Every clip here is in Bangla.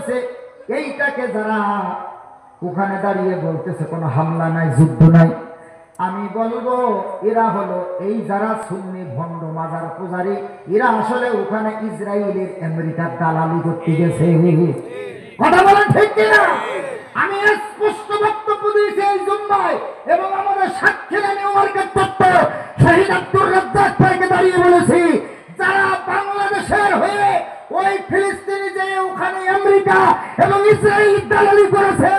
চলতেছে, এইটাকে যারা ওখানে দাঁড়িয়ে বলতেছে কোনো হামলা নাই, যুদ্ধ নাই, আমি বলবো এরা হলো এই যারা সুন্নি ভণ্ড মাজার পূজারী, এরা আসলে ওখানে ইসরায়েলের আমেরিকার দালালি করতে গেছে। কথা বলেন ঠিক কিনা? আমি স্পষ্ট বক্তব্য দিয়েছি এই জন্যই, এবং আমাদের সাক্ষী নিউ মার্কেট তত্ত্ব শহীদ আব্দুর রাজ্জাক ভাইকে দাঁড়িয়ে বলেছি, যারা বাংলাদেশের হয়ে ওই ফিলিস্তিনি যে ওখানে আমেরিকা এবং ইসরায়েল দালালি করেছে,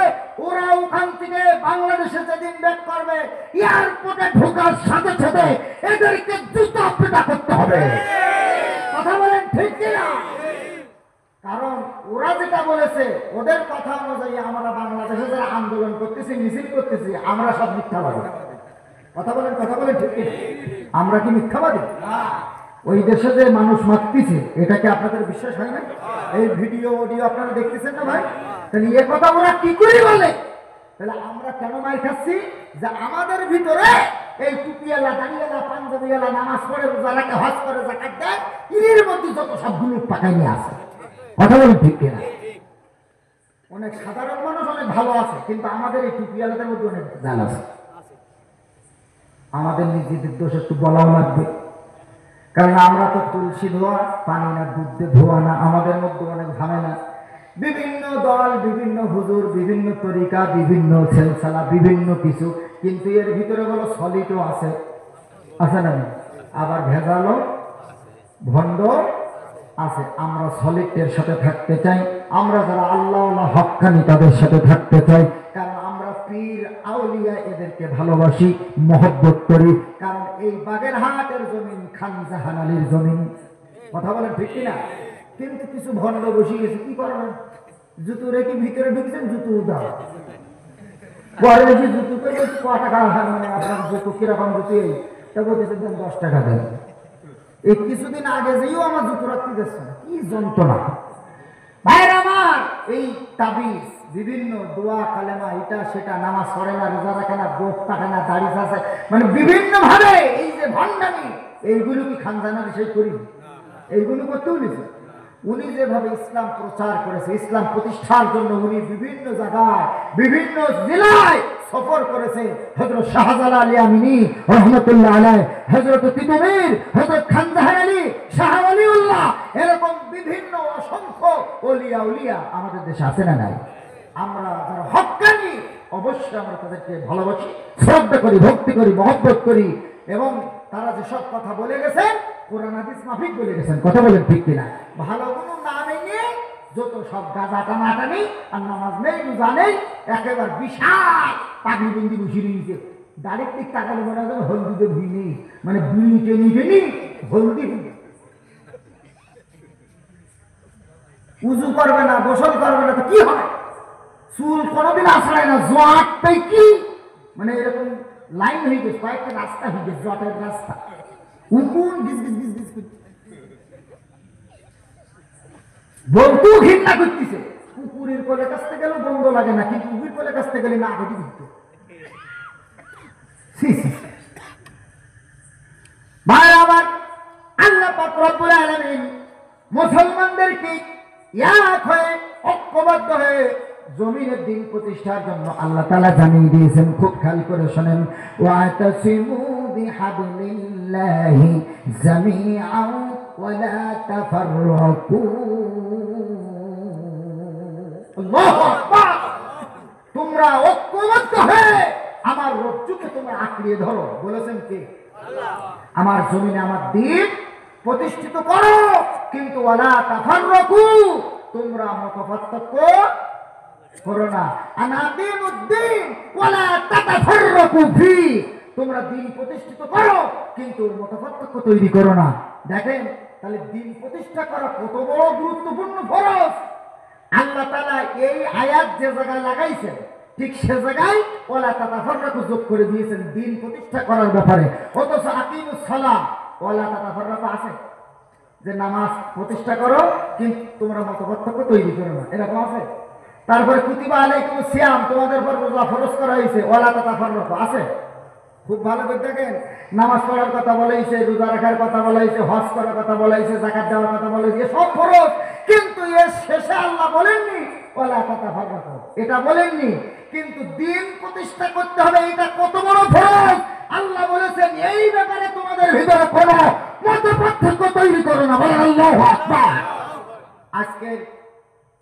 ওরা ওখান থেকে বাংলাদেশে যেদিন ব্যাক করবে এয়ারপোর্টে ঢোকার সাথে সাথে এদেরকে জুতা পেটা করতে হবে। কথা বলেন ঠিক কিনা? কারণ ওরা যেটা বলেছে, ওদের কথা অনুযায়ী আমরা বাংলাদেশে যারা আন্দোলন করতেছি, মিছিল করতেছি, আমরা সব মিথ্যাবাদী। কথা বলেন ঠিক কিনা? আমরা কি মিথ্যাবাদী? ওই দেশে যে মানুষ মারতেছে, এটাকে আপনাদের বিশ্বাস হয় না? এই ভিডিও অডিও আপনারা দেখতেছেন না ভাই? তাহলে এ কথা ওরা কি করে বলে? তাহলে আমরা কেন মার খাচ্ছি? যে আমাদের ভিতরে এই টুপিওয়ালা, দাঁড়িয়েলা, পাঞ্জাবিওয়ালা, নামাজ পড়ে, যারাকে হজ করে, যাকাত দেয়, এর মধ্যে যত সবগুলো পাকাই নিয়ে আসে। কথা বলেন ঠিক কিনা? অনেক সাধারণ মানুষ অনেক ভালো আছে, কিন্তু আমাদের এই টুপিওয়ালাদের মধ্যে অনেক জাল আছে। আমাদের নিজেদের দোষ একটু বলাও লাগবে, কারণ আমরা তো তুলসী ধোয়া, পানি না দুধ দিয়ে ধোয়া না, আমাদের মধ্যে অনেক ঝামেলা। বিভিন্ন দল, বিভিন্ন হুজুর, বিভিন্ন তরিকা, বিভিন্ন সেলসালা, বিভিন্ন কিছু, কিন্তু এর ভিতরে বলো সলিডও আছে, আছে না? আবার ভেজালও ভণ্ড আছে। আমরা সলিডের সাথে থাকতে চাই, আমরা যারা আল্লাহ হক্কানি তাদের সাথে থাকতে চাই, কারণ আমরা পীর আউলিয়া এদেরকে ভালোবাসি, মহব্বত করি, কারণ এই বাগেরহাটের জমিন খান জাহান আলীর জমিন। কথা বলেন ঠিক কিনা? কিন্তু কিছু ভণ্ড বসে গেছে, কি করবেন? জুতো রেখে ভিতরে ঢুকছেন, জুতো দাও পরে যে জুতো করে ক টাকা, মানে আপনার জুতো কিরকম জুতো, তা বলতেছেন 10 টাকা দেন। এই কিছুদিন আগে যেও আমার জুতো রাখতে যাচ্ছে, কি যন্ত্রণা ভাইয়ের আমার। এই তাবিজ, বিভিন্ন দোয়া কালেমা, এটা সেটা, নামাজ পড়ে না, রোজা রাখে না, গোপ কাটে না, দাড়ি আছে, মানে বিভিন্ন ভাবে এই যে ভণ্ডামি, এইগুলো কি খানজানা বিষয় করি? এইগুলো করতেও নিছে। উনি যেভাবে ইসলাম প্রচার করেছে, ইসলাম প্রতিষ্ঠার জন্য উনি বিভিন্ন জায়গায়, বিভিন্ন জেলায় সফর করেছে। হযরত শাহজালাল আলী আমিনী রহমাতুল্লাহ আলাইহি, হযরত তিতুমীর, হযরত খান জাহান আলী, শাহ ওয়ালিউল্লাহ, এরকম বিভিন্ন অসংখ্য ওলিয়া উলিয়া আমাদের দেশে আছে না নাই? আমরা যারা হক্কানি, অবশ্যই আমরা তাদেরকে ভালোবাসি, শ্রদ্ধা করি, ভক্তি করি, মহব্বত করি, এবং তারা যেসব কথা বলে গেছেন কোরআন হাদিস মাফিক বলে গেছেন। কথা বলেন ঠিক কিনা? ভালো কোনো না মেনে যত সব গাঁজা টানাটানি, আর নামাজ নেই, রোজা নেই, একেবারে বিশাল পাগড়িবন্দি বসিয়ে নিয়েছে। ডাইরেক্ট টাকা মনে হয় হলদিতে ধুই নেই, মানে বিড়ি টেনি টেনি হলদি, উজু করবে না, গোসল করবে না, তো কি হয়? চুল কোনোদিন আশ্রয় না, জোয়ারটাই কি, মানে এরকম লাইন হয়ে গেছে, কয়েকটা রাস্তা হয়ে গেছে, জটের রাস্তা, উকুন গিজ গিজ গিজ গিজ করছে, বলতেও ঘৃণা করতেছে। কুকুরের কোলে কাছতে গেলেও বন্ধ লাগে না, কিন্তু কুকুরের কোলে কাছতে গেলে না ঘটি দিতে। ভাই আবার আল্লাহ পাক রব্বুল আলামিন মুসলমানদেরকে এক হয়ে, ঐক্যবদ্ধ হয়ে জমিনের দিন প্রতিষ্ঠার জন্য আল্লাহ তাআলা জানিয়ে দিয়েছেন। খুব খেয়াল করে শোনেন, ওয়াতাসিমু বিহাবলিল্লাহি জামিআন ওয়া লা তাফাররাকু। আল্লাহু আকবার। তোমরা ঐক্যবদ্ধ হয়ে আমার রজ্জুকে তোমরা আঁকড়িয়ে ধরো, বলেছেন কে? আল্লাহ। আমার জমিনে আমার দ্বীন প্রতিষ্ঠিত করো, কিন্তু ওয়ালা তাফাররাকু, তোমরা মতপার্থক্য করো না। আনাদিমুদ্দিন ওয়ালা তাতাফাররাকু ফি, তোমরা দ্বীন প্রতিষ্ঠিত করো, কিন্তু মতপার্থক্য তৈরি করো না। দেখেন তাহলে দ্বীন প্রতিষ্ঠা করা কত বড় গুরুত্বপূর্ণ ফরজ। আল্লাহ তাআলা এই আয়াত যে জায়গায় লাগাইছেন, ঠিক সে জায়গায় ওয়ালা তাতাফাররাকু যোগ করে দিয়েছেন দ্বীন প্রতিষ্ঠা করার ব্যাপারে। অথচ আকিমুস সালাহ ওয়ালা তাতাফাররাকু আছে, যে নামাজ প্রতিষ্ঠা করো কিন্তু তোমরা মতপার্থক্য তৈরি করো না, এরকম আছে। তারপরে কুতিবা আলাইকুমুস সিয়াম, তোমাদের উপর রোজা ফরজ করা হয়েছে, ওয়ালা তাতাফাররাকু আছে। খুব ভালো করে দেখেন, নামাজ পড়ার কথা বলেছে, রোজা রাখার কথা বলেছে, হজ করার কথা বলেছে, যাকাত দেওয়ার কথা বলেছে, সব ফরজ। কিন্তু এর শেষে আল্লাহ বলেননি ওয়ালা তাতাফাররাকু, এটা বলেননি। কিন্তু দিন প্রতিষ্ঠা করতে হবে, এটা কত বড় ফরজ। আল্লাহ বলেছেন এই ব্যাপারে তোমাদের ভিতরে কোনো মতপার্থক্য তৈরি করো না। বলেন আল্লাহু আকবার। আজকে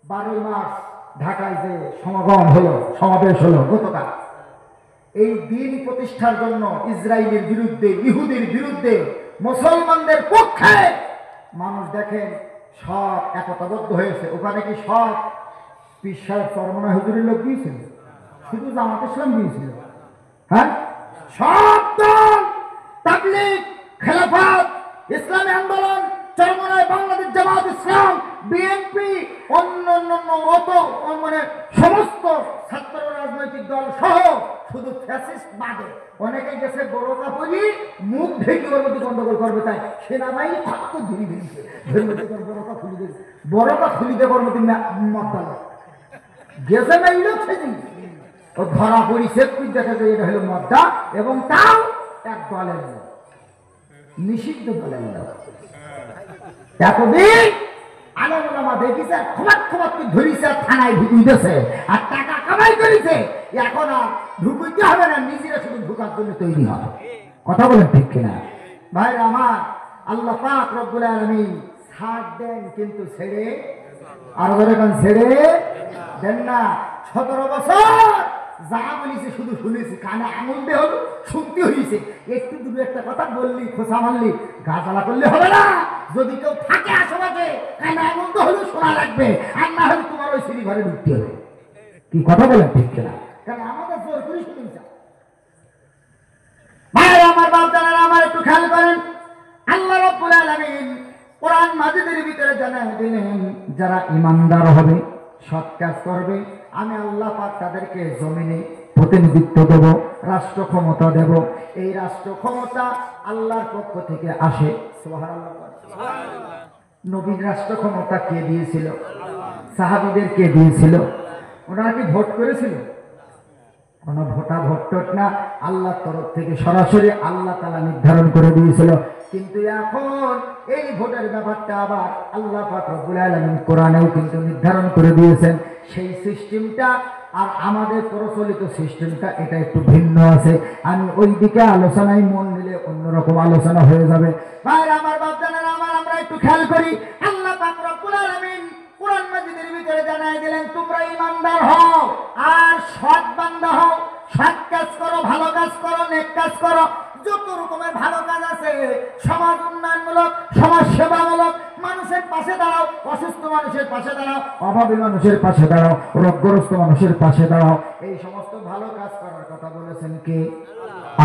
12 মার্চ ঢাকায় যে সমাগম হলো, সমাবেশ হলো গতকাল, এই দিন প্রতিষ্ঠার জন্য ইসরায়েলের বিরুদ্ধে, ইহুদির বিরুদ্ধে, মুসলমানদের পক্ষে মানুষ দেখেন সব একতাবদ্ধ হয়েছে। ওখানে কি সব পীর সাহেব চরমনা হুজুরের লোক দিয়েছিল? শুধু জামাত ইসলাম দিয়েছিল? হ্যাঁ, সব দল, তাবলীগ, খেলাফত, ইসলামী আন্দোলন, চরমনায় বাংলাদেশ জামাত ইসলাম, বিএনপি, অন্যান্য মানে সমস্ত ছাত্র রাজনৈতিক দল সহ, শুধু ফ্যাসিস্ট বাদে অনেকে গেছে বড়কা পরি মুখ ঢেকে ওর মধ্যে গন্ডগোল করবে, তাই সেনাবাহিনী কত ধরে দিয়েছে, বড়কা খুলি দিয়েছে, বড়কা খুলি দেবার মধ্যে মদ্দাল গেছে না ইলো সেদিন ও ধরা পড়ি সে দেখা যায় এটা হলো মদ্দা, এবং তাও এক দলের লোক, নিষিদ্ধ দলের লোক। এতদিন আলেমা দেখিছে, খোমাত ধরিছে, থানায় ঢুকিয়েছে আর টাকা কামাই করেছে। এখন আর ঢুকুইতে হবে না, নিজেরা শুধু ঢুকার জন্য তৈরি হবে। কথা বলেন ঠিক কিনা ভাইরা আমার? আল্লাহ পাক রব্বুল আলামিন ছাড় দেন কিন্তু ছেড়ে, আর ছেড়ে দেন না। 17 বছর যা বলিছে শুধু শুনেছি, কানে আঙুল দিয়ে হলো শুনতে হয়েছে। একটু দূরে একটা কথা বললি, খোঁচা মারলি, গা জ্বালা করলে হবে না। যদি কেউ থাকে আশেপাশে, কানে আঙুল তো হলেও শোনা লাগবে, আর না হলে তোমার ওই সিঁড়ি ঘরে ঢুকতে হবে। কি কথা বলেন ঠিক কিনা? কারণ আমাদের জোর করে শুনেছি। ভাই আমার বাপ জানারা আমার একটু খেয়াল করেন, আল্লাহ রাব্বুল আলামিন কোরআন মাজিদের ভিতরে জানায় দিলেন যারা ঈমানদার হবে, সৎ কাজ করবে, আমি আল্লাহ পাক তাদেরকে জমিনে প্রতিনিধিত্ব দেব, রাষ্ট্র ক্ষমতা দেব। এই রাষ্ট্র ক্ষমতা আল্লাহর পক্ষ থেকে আসে। সুবহানাল্লাহ। নবীর রাষ্ট্র ক্ষমতা কে দিয়েছিল? সাহাবীদের কে দিয়েছিল? ওনারা কি ভোট করেছিল? কোন ভোট না, আল্লাহর তরফ থেকে সরাসরি আল্লাহ তাআলা নির্ধারণ করে দিয়েছিল। কিন্তু এখন এই ভোটের ব্যাপারটা আবার আল্লাহ পাক রব্বুল আলামিন কোরআনেও কিন্তু নির্ধারণ করে দিয়েছেন। সেই সিস্টেমটা আর আমাদের প্রচলিত সিস্টেমটা এটা একটু ভিন্ন আছে। আমি ওই দিকে আলোচনায় মন দিলে অন্যরকম আলোচনা হয়ে যাবে। ভাই আমার বাপদানেরা আমার, আমরা একটু খেয়াল করি, আল্লাহ পাক রব্বুল আলামিন কোরআন মাজিদের ভিতরে জানাই দিলেন তোমরা ঈমানদার হও আর সৎ বান্দা হও, সৎ কাজ করো, ভালো কাজ করো, নেক কাজ করো। যত রকমের ভালো কাজ আছে, সমাজ উন্নয়নমূলক, সমাজ সেবামূলক, মানুষের পাশে দাঁড়াও, অসুস্থ মানুষের পাশে দাঁড়াও, অভাবী মানুষের পাশে দাঁড়াও, রোগগ্রস্ত মানুষের পাশে দাঁড়াও। এই সমস্ত ভালো কাজ করার কথা বলেছেন কে?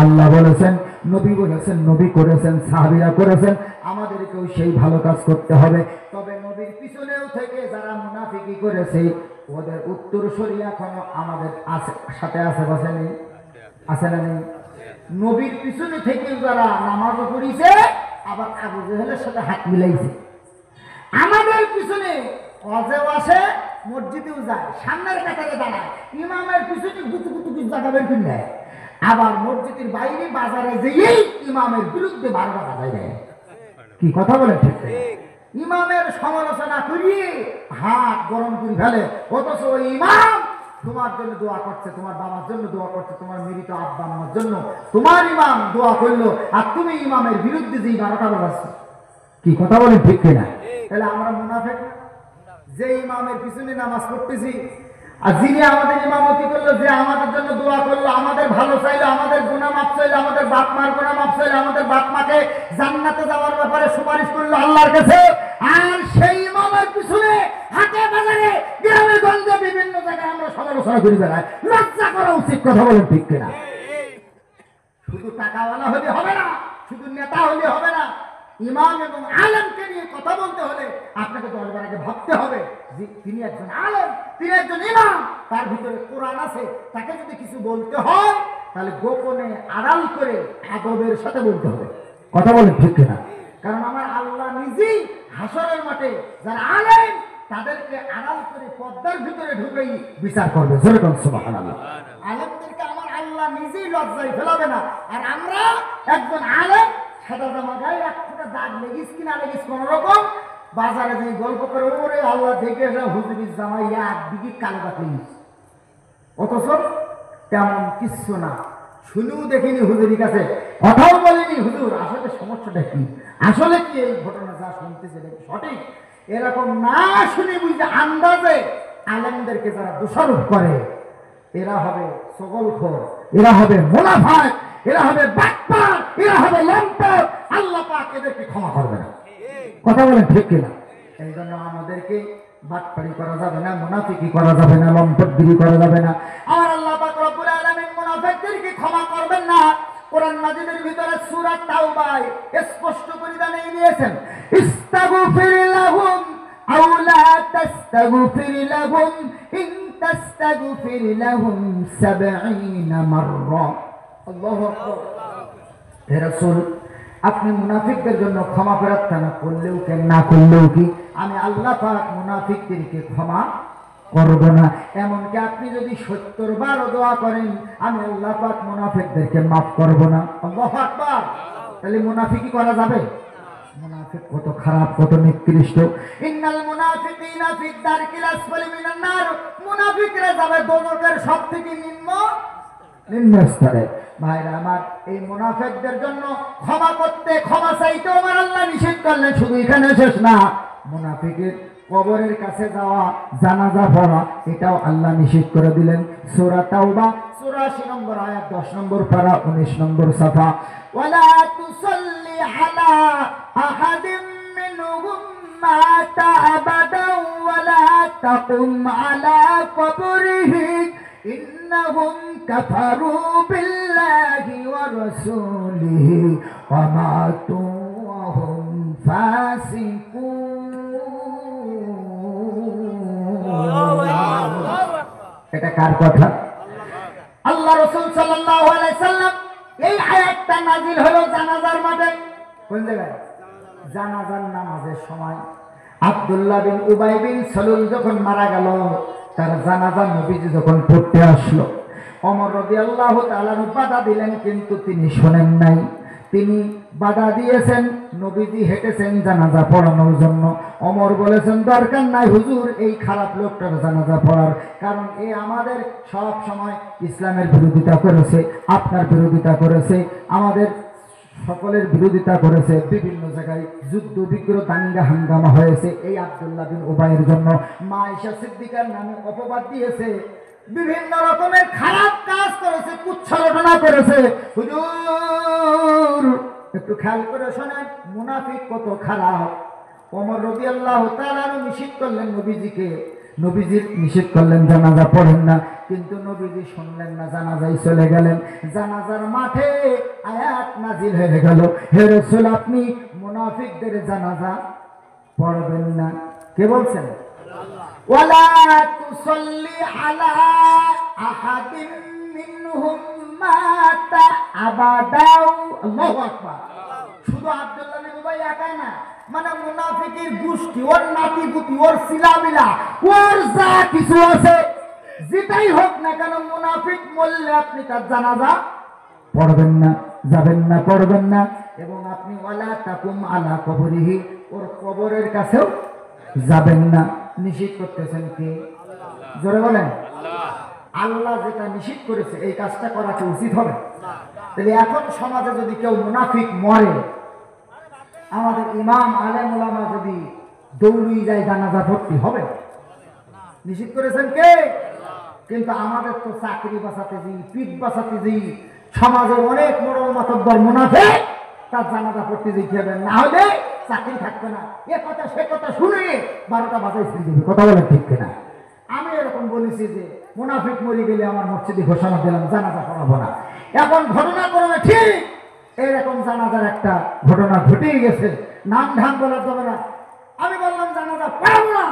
আল্লাহ বলেছেন, নবী বলেছেন, নবী করেছেন, সাহাবীরা করেছেন। আমাদেরকেও সেই ভালো কাজ করতে হবে। তবে নবীর পিছনেও থেকে যারা মুনাফিকি করেছে, ওদের উত্তরসূরি এখনো আমাদের সাথে আশেপাশে নেই, আছে না নেই? নবীর পিছনে থেকে যারা নামাজও পড়িছে, আবার আবু জেহেলের সাথে হাত মিলাইছে। আমাদের পিছনে অজেও আসে, মসজিদেও যায়, সামনের কাতারে দাঁড়ায়, ইমামের পিছনে গুতু গুতু কিছু জায়গা বের করে নেয়, আবার মসজিদের বাইরে বাজারে যেয়েই ইমামের বিরুদ্ধে 12টা বাজায় দেয়। কি কথা বলে ঠিক? ইমামের সমালোচনা করিয়ে হাত গরম করে ফেলে, অথচ ওই ইমাম তোমার জন্য দোয়া করছে, তোমার বাবার জন্য দোয়া করছে, তোমার মৃত আব্বা আম্মার জন্য তোমার ইমাম দোয়া করলো, আর তুমি ইমামের বিরুদ্ধে যেই 12টা বাজাচ্ছ। কি কথা বলেন ঠিক কিনা? তাহলে আমরা মুনাফিক না? যে ইমামের পিছনে নামাজ পড়তেছি, আর যিনি আমাদের ইমামতি করলো, যে আমাদের জন্য দোয়া করলো, আমাদের ভালো চাইলো, আমাদের গুনাহ মাফ চাইলো, আমাদের বাপ মার গুনাহ মাফ চাইলো, আমাদের বাপ মাকে জান্নাতে যাওয়ার ব্যাপারে সুপারিশ করলো আল্লাহর কাছে, আর সেই ইমামের পিছনে হাটে বাজারে গ্রামে গঞ্জে বিভিন্ন জায়গায় আমরা সমালোচনা করি বেড়াই। লজ্জা করা উচিত। কথা বলেন ঠিক কিনা? শুধু টাকাওয়ালা হলে হবে না, শুধু নেতা হলে হবে না। ইমাম এবং আলেমকে নিয়ে কথা বলতে হলে আপনাকে 10 বার আগে ভাবতে হবে যে তিনি একজন আলেম, তিনি একজন ইমাম, তার ভিতরে কোরআন আছে। তাকে যদি কিছু বলতে হয় তাহলে গোপনে আড়াল করে আদবের সাথে বলতে হবে। কথা বলেন ঠিক কিনা? কারণ আমার আল্লাহ নিজেই হাসরের মাঠে যারা আলেম তাদেরকে আড়াল করে পর্দার ভিতরে ঢুকেই বিচার করবে। সুবহানাল্লাহ। আলেমদেরকে আমার আল্লাহ নিজেই লজ্জায় ফেলাবে না। আর আমরা একজন আলেম সাদা জামা গায়ে এক ফোঁটা দাগ লেগিস কি না লেগিস কোন রকম বাজারে যে গল্প করে ওরে আল্লাহ দেখে এসে হুজুরির জামাই এক দিকে কালো কাটে অথচ তেমন কিচ্ছু না। শুনেও দেখিনি হুজুরির কাছে, কথাও বলিনি হুজুর আসলে সমস্যাটা কি, আসলে কি এই ঘটনা যা শুনতেছে সঠিক, এরকম না শুনে বুঝে আন্দাজে আলেমদেরকে যারা দোষারোপ করে এরা হবে সকলখোর, এরা হবে মুনাফিক, এরা হবে বাটপার, এরা হবে লম্পট। আল্লাহ পাক এদেরকে ক্ষমা করবে না। কথা বলেন ঠিক কিনা? এই জন্য আমাদেরকে বাটপারি করা যাবে না, মুনাফিকি করা যাবে না, লম্পটগিরি করা যাবে না। আর আল্লাহ পাক রব্বুল আলামিন মুনাফিকদেরকে ক্ষমা করবেন না। কোরআন মাজিদের ভিতরে সূরা তাওবায় স্পষ্ট করে জানিয়ে দিয়েছেন, ইস্তাগফির লাহুম আও লা তাস্তাগফির লাহুম ইন তাস্তাগফির লাহুম 70 মাররা। আল্লাহু আকবার। হে রাসূল, আপনি মুনাফিকদের জন্য ক্ষমা প্রার্থনা করলেও কি না করলেও কি আমি আল্লাহ পাক মুনাফিকদেরকে ক্ষমা করব না। এমনকি আপনি যদি 70 বার দোয়া করেন আমি আল্লাহ পাক মুনাফিকদেরকে মাফ করব না। আল্লাহু আকবার। তাহলে মুনাফিকি করা যাবে? মুনাফিক কত খারাপ, কত নিকৃষ্ট। ইন্নাল মুনাফিকিনা ফি দারকিল আসফালি মিনান নার। মুনাফিকরা যাবে দোজখের সবথেকে নিম্ন স্তরে। ভাইরা আমার, এই মুনাফিকদের জন্য ক্ষমা করতে, ক্ষমা চাইতে আমার আল্লাহ নিষেধ করলেন। শুধু এখানে শেষ না, মুনাফিকের কবরের কাছে যাওয়া, জানাজা পড়া, এটাও আল্লাহ নিষেধ করে দিলেন। সূরা তাওবা 84 নম্বর আয়াত, 10 নম্বর পারা, 19 নম্বর সাফা। ওয়ালা তুসাল্লি আলা আহাদিম মিনহুম মাতা আবাদান ওয়ালা তাকুম আলা কবরিহি ইন্নাহুম কাফারু বিল্লাহি ওয়া রাসূলিহি ওয়া মাতু ওয়া হুম ফাসিকুন। এটা কার কথা? আল্লাহ রাসূল সাল্লাল্লাহু আলাইহি সাল্লাম এই আয়াতটা নাযিল হলো জানাজার মাঠে। কোন জায়গায়? জানাজার নামাজের সময়। আব্দুল্লাহ বিন উবাই বিন সালুল যখন মারা গেল, তার জানাজা নবীজি যখন পড়তে আসলো, ওমর রাদিয়াল্লাহু তাআলা বাধা দিলেন, কিন্তু তিনি শোনেন নাই। তিনি বাধা দিয়েছেন, নবীজি হেঁটেছেন জানাজা পড়ানোর জন্য। ওমর বলেছেন দরকার নাই হুজুর এই খারাপ লোকটার জানাজা পড়ার, কারণ এ আমাদের সব সময় ইসলামের বিরোধিতা করেছে, আপনার বিরোধিতা করেছে, আমাদের সকলের বিরোধিতা করেছে। বিভিন্ন জায়গায় যুদ্ধ বিগ্রহ, দাঙ্গা হাঙ্গামা হয়েছে এই আব্দুল্লাহ বিন উবাইয়ের জন্য। মা আয়েশা সিদ্দিকার নামে অপবাদ দিয়েছে, বিভিন্ন রকমের খারাপ কাজ করেছে, কুচ্ছলনা করেছে। হুজুর একটু খেয়াল করে শোনেন, মুনাফিক কত খারাপ। ওমর রাদিয়াল্লাহু তাআলা নিষেধ করলেন নবীজিকে, নবীজি নিষেধ করলেন জানাজা পড়েন না, কিন্তু নবীজি শুনলেন না, জানাজায় চলে গেলেন। জানাজার মাঠে আয়াত নাজিল হয়ে গেল, হে রাসূল আপনি মুনাফিকদের জানাজা পড়বেন না। কে বলছেন? ওয়ালা তুসাল্লি আলা আহাদিন মিনহুম মাতা আবাদাও। আল্লাহু আকবার। শুধু আব্দুল্লাহ বিন উবাই একাই না, মানে মুনাফিকের গোষ্ঠী, ওর নাতিপুতি, ওর সিলাবিলা, ওর যা কিছু আছে যেটাই হোক না কেন, মুনাফিক মরলে আপনি তার জানাজা পড়বেন না, যাবেন না, পড়বেন না। এবং আপনি ওয়ালা তাকুম আলা কবরিহি, ওর কবরের কাছেও যাবেন না। নিষেধ করতেছেন কি? জোরে বলেন। আল্লাহ যেটা নিষেধ করেছে এই কাজটা করা কি উচিত হবে? তাহলে এখন সমাজে যদি কেউ মুনাফিক মরে, আমাদের ইমাম আলেম ওলামা যদি দৌড়িয়ে যায় জানাজা ভর্তি হবে? নিষেধ করেছেন কে? কিন্তু আমাদের তো চাকরি বাঁচাতে যাই, পিঠ বাঁচাতে যাই, সমাজের অনেক মোড়ল মাতব্বর মুনাফিক, তার জানাজা পড়তে যেতে হবে, না হলে চাকরি থাকবে না। এ কথা সে কথা শুনে 12টা বাজায় ছেড়ে দেবে। কথা বলে ঠিক কিনা? আমি এরকম বলেছি যে মুনাফিক মরে গেলে আমার মসজিদে ঘোষণা দিলাম জানাজা পড়াবো না। এখন ঘটনাক্রমে ঠিক এরকম জানাজার একটা ঘটনা ঘটেই গেছে, নাম ধাম বলার যাবে না। আমি বললাম জানাজা পড়াবো না,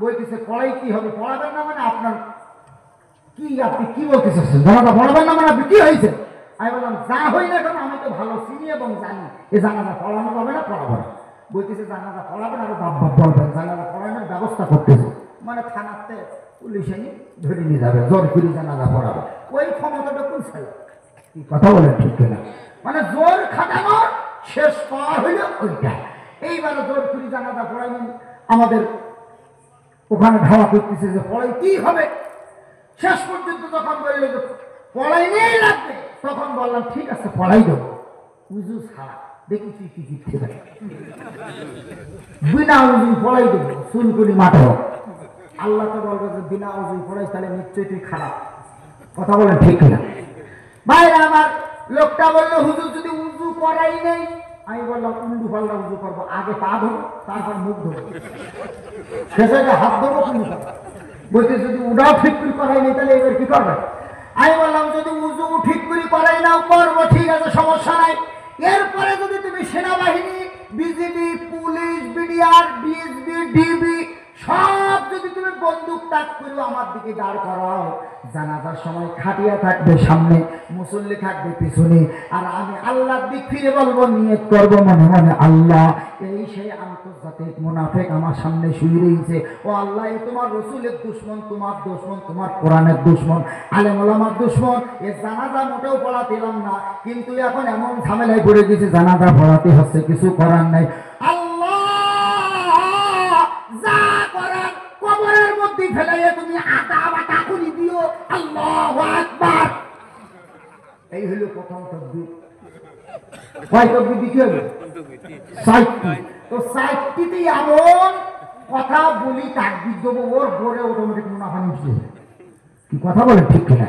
বলতেছে পড়াই কি হবে, পড়াবেন না মানে আপনার কি, আপনি কি বলতে চাচ্ছেন? জানাজা পড়াবেন না মানে আপনি কি হয়েছে? আমি বললাম যা হই না কেন আমি তো ভালো চিনি এবং জানি এ জানাজা পড়ানো যাবে না, পড়াবো না। বলতেছে জানাজা পড়াবেন আর বাপ বাপ বলবেন, জানাজা পড়ানোর ব্যবস্থা করতেছে, মানে থানাতে পুলিশে ধরে নিয়ে যাবে, জোর করে জানাজা পড়াবে। ওই ক্ষমতাটা পৌঁছালো। কি কথা বলেন ঠিক না? মানে জোর খাটানোর শেষ পাওয়া হইল ওইটা। এইবারে জোর করি জানাজা পড়াইনি, আমাদের ওখানে ধাওয়া করতেছে যে পড়াইতেই হবে। শেষ পর্যন্ত যখন বললো যে পড়াইলেই লাগবে, তখন বললাম ঠিক আছে পড়াই দেবো, উজু ছাড়া। দেখি তুই কি জিততে পারে, বিনা উজু পড়াই দেবো, চুলকুনি মাঠো। আল্লাহ তো বলবে যে বিনা উজু পড়াই, তাহলে নিশ্চয়ই তুই খারাপ। কথা বলেন ঠিক না? ভাইরা আমার, লোকটা বললো হুজুর যদি উজু করাই নেই, আমি বললাম উল্লু পাল্লা উজু করবো, আগে পা ধরো তারপর মুখ ধরো, শেষে হাত ধরবো কিন্তু। বলছে যদি উড়াও ঠিক করে করাই নেই তাহলে এবার কি করবে? আমি বললাম যদি উজু ঠিক করে করাই নাও করবো, ঠিক আছে সমস্যা নাই। এরপরে যদি তুমি সেনাবাহিনী, BGB, police, BDR, BSB, DB সব যদি তুমি বন্দুক তাক করো আমার দিকে দাঁড় করাও, জানাজার সময় খাটিয়া থাকবে সামনে, মুসল্লি থাকবে পিছনে, আর আমি আল্লাহর দিক ফিরে বলবো, নিয়ত করবো মনে মনে আল্লাহ এই সেই আন্তর্জাতিক মুনাফিক আমার সামনে শুয়ে রয়েছে, ও আল্লাহ এ তোমার রসুলের দুশ্মন, তোমার দুশ্মন, তোমার কোরআনের দুশ্মন, আলেম ওলামার দুশ্মন। এ জানাজা মোটেও পড়াতে এলাম না, কিন্তু এখন এমন ঝামেলায় পড়ে গেছে জানাজা পড়াতে হচ্ছে, কিছু করার নাই। কবরের মধ্যে ফেলাইয়া তুমি আটা বাটা করে দিও, আল্লাহু আকবার। এই হলো প্রথম তাকবীর। কয় তাকবীর দিতে হবে? ৬০টি। তো ৬০টিতে এমন কথা বলি তাকবীর দেবো, ওর পরে অটোমেটিক মুনাফা নিচ্ছে। কি কথা বলে ঠিক কিনা?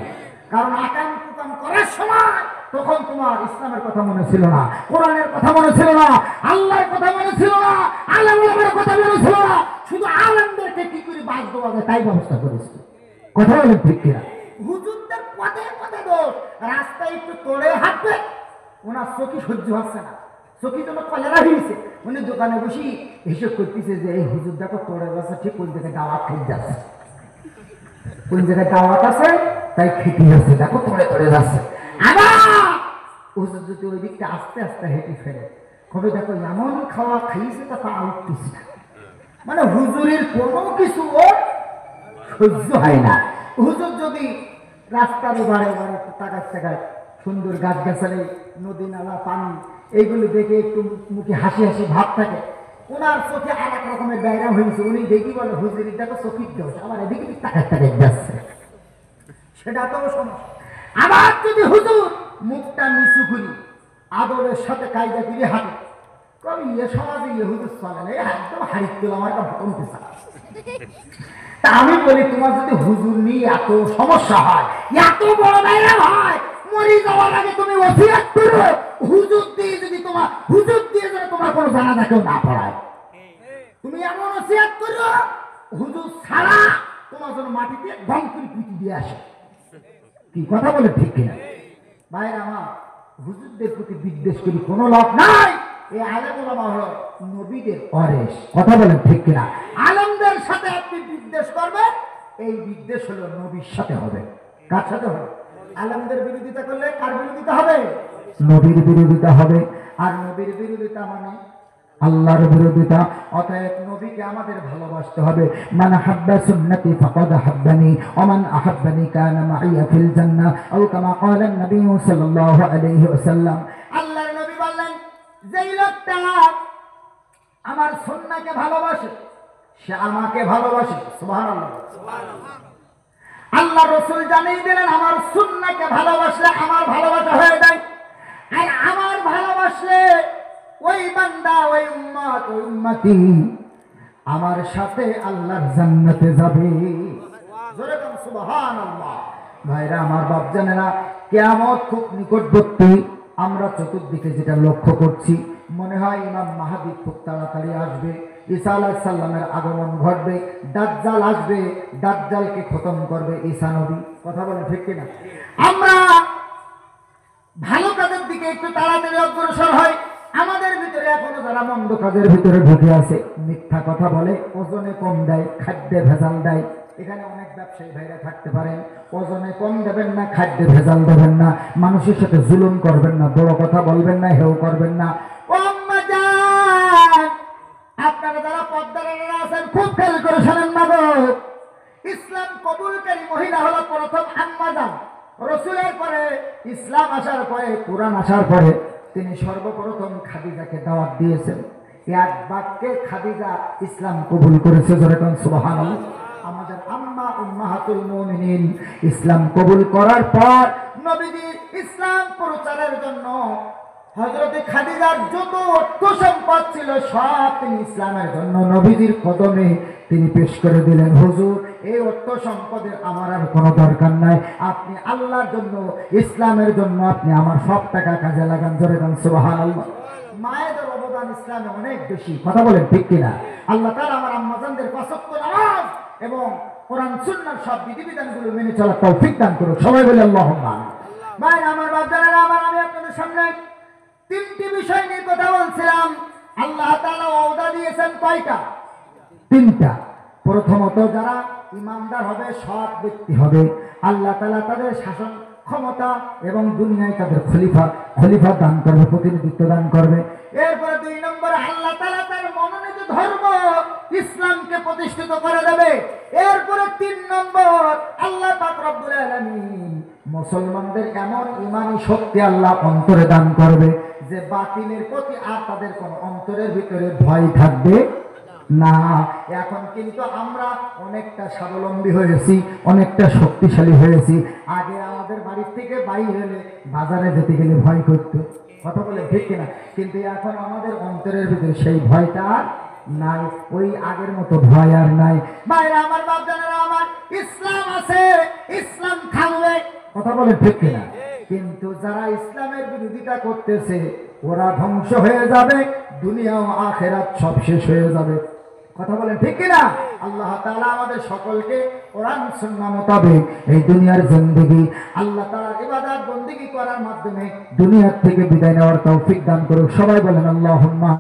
কারণ আকাম কুকাম করার সময় তখন তোমার ইসলামের কথা মনে ছিল না, কোরআনের কথা মনে ছিল না, আল্লাহর কথা মনে ছিল না, আলেমের কথা মনে ছিল না, শুধু আলেমদেরকে কি করে বাস দেওয়া যায় তাই ব্যবস্থা করেছে। কথা বলেন ঠিক কিনা? হুজুরদের পদে পদে দোষ, রাস্তায় একটু তোড়ে হাঁটবে, ওনার চোখই সহ্য হচ্ছে না, চোখি জন্য কলেরা হয়েছে, উনি দোকানে বসি হিসেব করতেছে যে এই হুজুর দেখো তোড়ে যাচ্ছে, ঠিক কোন জায়গায় দাওয়াত খেয়ে যাচ্ছে, কোন জায়গায় দাওয়াত আছে তাই খেতে যাচ্ছে, দেখো তোড়ে তোড়ে যাচ্ছে। আবার হুজুর যদি ওই দিকটা আস্তে আস্তে হেঁটে ফেলে, কবে দেখো এমন খাওয়া খাইছে তা পা উঠতেছে না। মানে হুজুরের কোনো কিছু ওর সহ্য হয় না। হুজুর যদি রাস্তার বারে বারে তাকায় তাকায় সুন্দর গাছ গাছালি, নদী নালা, পানি এইগুলো দেখে একটু মুখে হাসি হাসি ভাব থাকে, ওনার চোখে আর এক রকমের ব্যায়াম হয়েছে, উনি দেখি বলে হুজুর দেখো চোখের দোষ, আবার এদিকে তাকায় তাকায় যাচ্ছে, সেটা তো সমস্যা। আবার যদি হুজুর মুখটা নিচু করি আদরের সাথে কায়দা করে হাঁটে, কবি এ সমাজে ইয়ে হুজুর চলে না, একদম হারিয়ে দিল আমার কমতে চায়। তা আমি বলি তোমার যদি হুজুর নিয়ে এত সমস্যা হয়, এত বড় বাইরে হয়, মরে যাওয়ার আগে তুমি ওসিয়ত করো হুজুর দিয়ে যদি তোমার হুজুর দিয়ে যদি তোমার কোনো জানাজা কেউ না পড়ায়, তুমি এমন ওসিয়ত করো হুজুর ছাড়া তোমার জন্য মাটিতে ভং করে পিটি দিয়ে আসে। কি কথা বলে ঠিক কিনা? ভাইরা আমার, হুজুরদের প্রতি বিদ্বেষ করি কোনো লাভ নাই। এই আলেম ওলামা হলো নবীদের ওয়ারিস। কথা বলেন ঠিক কিনা? আলেমদের সাথে আপনি বিদ্বেষ করবেন, এই বিদ্বেষ হলো নবীর সাথে হবে। কার সাথে হবে? আলেমদের বিরোধিতা করলে কার বিরোধিতা হবে? নবীর বিরোধিতা হবে। আর নবীর বিরোধিতা মানে আল্লাহর বিরোধিতা। অতএব নবীকে আমাদের ভালোবাসতে হবে। মান হাব্বা সুন্নতি ফাকাদ হাব্বানি ওয়া মান আহাব্বানি কানা মাইয়া ফিল জান্নাহ আও কামা ক্বালা নবী সাল্লাল্লাহু আলাইহি ওয়াসাল্লাম। আল্লাহর নবী বললেন, যেই লোকটা আমার সুন্নাহকে ভালোবাসে সে আমাকে ভালোবাসে। সুবহানাল্লাহ, সুবহানাল্লাহ। আল্লাহ রাসূল জানিয়ে দিলেন আমার সুন্নাহকে ভালোবাসলে আমার ভালোবাসা হয়ে যায়, আর আমার ভালোবাসলে ওই বান্দা, ওই উম্মত, ওই উম্মতি আমার সাথে আল্লাহর জান্নাতে যাবে। জোরে বলুন সুবহানাল্লাহ। ভাইরা আমার, বাপ জানেনা, কিয়ামত খুব নিকটবর্তী। আমরা চতুর্দিকে যেটা লক্ষ্য করছি, মনে হয় ইমাম মাহদী খুব তাড়াতাড়ি আসবে, ঈসা আলাইহিস সালামের আগমন ঘটবে, দাজ্জাল আসবে, দাজ্জালকে খতম করবে ঈসা নবী। কথা বলে ঠিক কিনা? আমরা ভালো কাজের দিকে একটু তাড়াতাড়ি অগ্রসর হয়। আমাদের ভিতরে এখনো যারা মন্দ কাজের ভিতরে ঢুকে আছে, মিথ্যা কথা বলে, ওজনে কম দেয়, খাদ্যে ভেজাল দেয়। এখানে অনেক ব্যবসায়ী ভাইরা থাকতে পারেন, ওজনে কম দেবেন না, খাদ্যে ভেজাল দেবেন না, মানুষের সাথে জুলুম করবেন না, বড় কথা বলবেন না, হেউ করবেন না। ও আম্মা জান, আপনারা যারা পর্দারা আছেন খুব খেয়াল করে শোনেন না গো। ইসলাম কবুলকারী মহিলা হলো প্রথম আম্মা জান। রসুলের পরে ইসলাম আসার পরে কোরআন আসার পরে তিনি সর্বপ্রথম খাদিজাকে দাওয়াত দিয়েছেন। এক বাক্যে খাদিজা ইসলাম কবুল করেছে, যেরকম সুবহানাল্লাহ। আমাদের আম্মা উম্মাহাতুল মুমিনিন ইসলাম কবুল করার পর নবীজি ইসলাম প্রচারের জন্য হযরতে খাদিজার যত অর্থ সম্পদ ছিল সব তিনি ইসলামের জন্য নবীজির কদমে তিনি পেশ করে দিলেন। হুজুর, এই অর্থ সম্পদের আমার আর কোনো দরকার নাই, আপনি আল্লাহর জন্য ইসলামের জন্য আপনি আমার সব টাকা কাজে লাগান, জোরে বলেন সুবহানাল্লাহ। মায়েদের অবদান ইসলামে অনেক বেশি, কথা বলেন ঠিক কিনা? আল্লাহ তাআলা আমার আম্মাজানদের ৫ ওয়াক্ত নামাজ এবং কোরআন সুন্নাহর সব বিধিবিধানগুলো মেনে চলার তৌফিক দান করুন, সবাই বলে আল্লাহুম্মা আমিন। মায়ের আমার বাচ্চারা আমার, আমি আপনাদের সামনে তিনটি বিষয় নিয়ে কথা বলছিলাম। আল্লাহ তাআলা ওয়াদা দিয়েছেন কয়টা? তিনটা। প্রথমত, যারা ইমানদার হবে, সৎ ব্যক্তি হবে, আল্লাহ তাআলা তাদের শাসন ক্ষমতা এবং দুনিয়ায় তাদের খলিফা দান করবে, প্রতিনিধিত্ব দান করবে। এরপরে ২ নম্বরে আল্লাহ তাআলা তার মনোনীত ধর্ম ইসলামকে প্রতিষ্ঠিত করে দেবে। এরপরে ৩ নম্বর, আল্লাহ পাক রব্বুল আলামিন মুসলমানদের এমন ঈমানি শক্তি আল্লাহ অন্তরে দান করবে যে বাতিলের প্রতি আর তাদের কোনো অন্তরের ভিতরে ভয় থাকবে না। এখন কিন্তু আমরা অনেকটা স্বাবলম্বী হয়েছি, অনেকটা শক্তিশালী হয়েছি। আগে আমাদের বাড়ির থেকে বাইরে হলে বাজারে যেতে গেলে ভয় করতো, কথা বলে ঠিক কিনা? কিন্তু এখন আমাদের অন্তরের ভিতরে সেই ভয়টা আর নাই, ওই আগের মতো ভয় আর নাই। বাইরে আমার বাপজানেরা আমার, ইসলাম আছে, ইসলাম থাকবে, কথা বলে ঠিক কিনা? কিন্তু যারা ইসলামের বিরোধিতা করতেছে ওরা ধ্বংস হয়ে যাবে, দুনিয়া ও আখিরাত সব শেষ হয়ে যাবে, কথা বলেন ঠিক কিনা? আল্লাহ তাআলা আমাদের সকলকে কোরআন সুন্নাহ মোতাবেক এই দুনিয়ার জিন্দেগি আল্লাহ তাআলার ইবাদত বন্দেগী করার মাধ্যমে দুনিয়া থেকে বিদায় নেওয়ার তৌফিক দান করুন, সবাই বলেন আল্লাহুম্মা।